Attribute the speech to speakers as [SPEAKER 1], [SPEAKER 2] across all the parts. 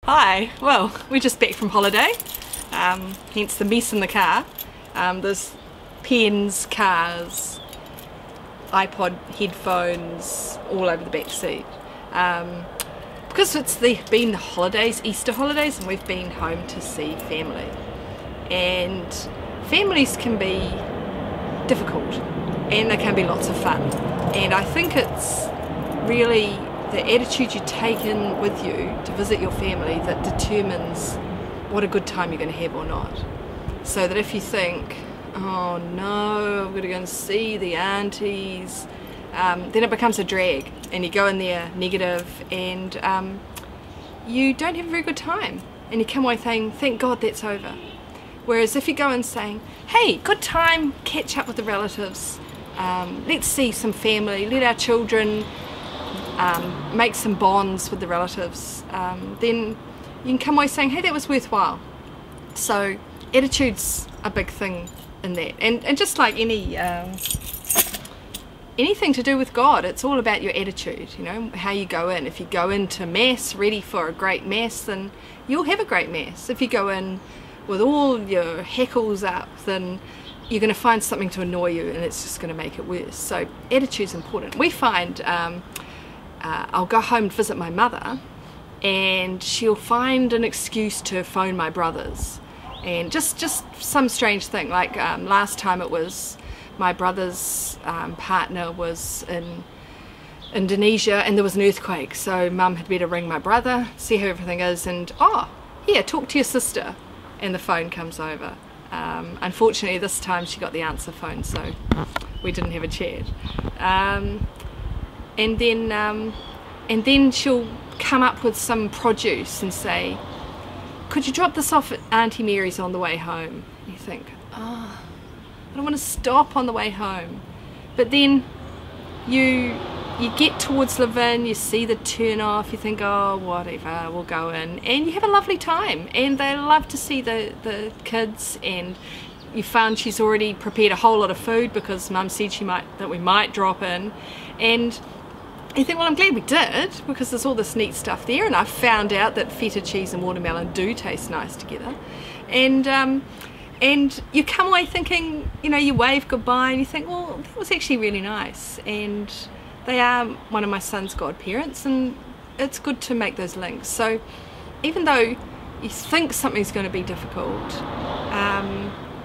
[SPEAKER 1] Hi, well, we're just back from holiday, hence the mess in the car. There's pens, cars, iPod, headphones all over the back seat. Because it's been the holidays, Easter holidays, and we've been home to see family. And families can be difficult and they can be lots of fun. And I think it's really the attitude you take in with you to visit your family that determines what a good time you're going to have or not. So that if you think, oh no, I'm going to go and see the aunties, then it becomes a drag and you go in there negative and you don't have a very good time and you come away saying, thank God that's over. Whereas if you go in saying, hey, good time, catch up with the relatives, let's see some family, let our children make some bonds with the relatives, then you can come away saying, hey, that was worthwhile. So attitude's a big thing in that, and just like anything to do with God, it's all about your attitude, you know, how you go in. If you go into Mass ready for a great Mass, then you'll have a great Mass. If you go in with all your hackles up, then you're going to find something to annoy you and it's just going to make it worse. So attitude's important. We find I'll go home and visit my mother and she'll find an excuse to phone my brothers, and just some strange thing, like last time it was my brother's partner was in Indonesia and there was an earthquake, so mum had better ring my brother, see how everything is, and oh here, talk to your sister, and the phone comes over. Unfortunately this time she got the answer phone, so we didn't have a chat. And then she'll come up with some produce and say, could you drop this off at Auntie Mary's on the way home? You think, oh, I don't want to stop on the way home. But then you get towards Levin, you see the turn off, you think, oh, whatever, we'll go in. And you have a lovely time. And they love to see the kids, and you found she's already prepared a whole lot of food because Mum said that we might drop in. And you think, well, I'm glad we did, because there's all this neat stuff there, and I've found out that feta cheese and watermelon do taste nice together. And you come away thinking, you know, you wave goodbye and you think, well, that was actually really nice. And they are one of my son's godparents, and it's good to make those links. So even though you think something's going to be difficult,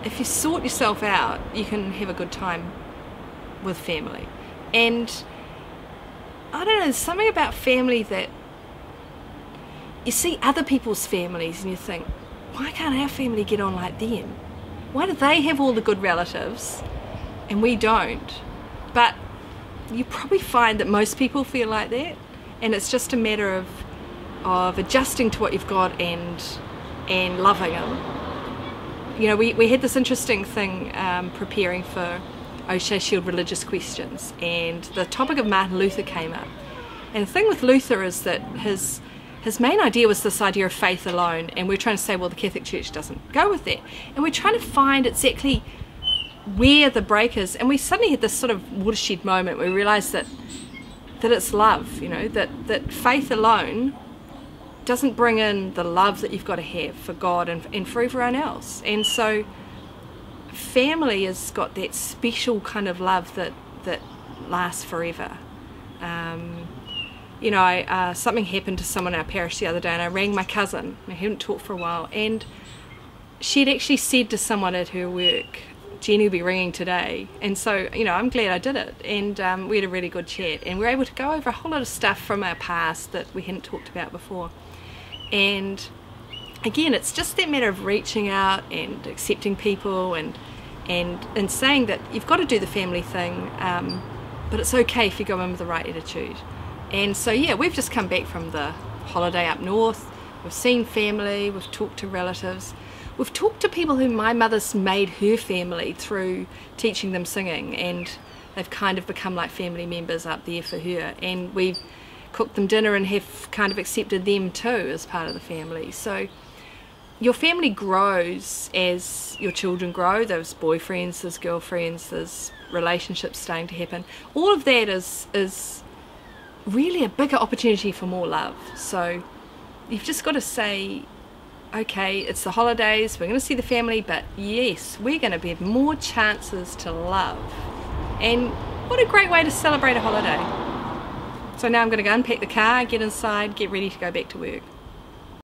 [SPEAKER 1] if you sort yourself out, you can have a good time with family. And I don't know, there's something about family that you see other people's families and you think, why can't our family get on like them? Why do they have all the good relatives and we don't? But you probably find that most people feel like that, and it's just a matter of adjusting to what you've got and loving them. You know, we had this interesting thing preparing for O'Shea Shield religious questions, and the topic of Martin Luther came up. And the thing with Luther is that his main idea was this idea of faith alone, and we're trying to say, well, the Catholic Church doesn't go with that, and we're trying to find exactly where the break is. And we suddenly had this sort of watershed moment where we realized that it's love, you know, that faith alone doesn't bring in the love that you've got to have for God and for everyone else. And so family has got that special kind of love that lasts forever. You know, something happened to someone in our parish the other day, and I rang my cousin. I hadn't talked for a while, and she'd actually said to someone at her work, Jenny will be ringing today. And so, you know, I'm glad I did it, and we had a really good chat, and we were able to go over a whole lot of stuff from our past that we hadn't talked about before. And again, it's just that matter of reaching out and accepting people and saying that you've got to do the family thing, but it's okay if you go in with the right attitude. And so yeah, we've just come back from the holiday up north. We've seen family, we've talked to relatives, we've talked to people who my mother's made her family through teaching them singing, and they've kind of become like family members up there for her, and we've cooked them dinner and have kind of accepted them too as part of the family. So your family grows as your children grow. There's boyfriends, there's girlfriends, there's relationships starting to happen. All of that is really a bigger opportunity for more love. So you've just got to say, okay, it's the holidays, we're going to see the family, but yes, we're going to have more chances to love. And what a great way to celebrate a holiday. So now I'm going to go unpack the car, get inside, get ready to go back to work.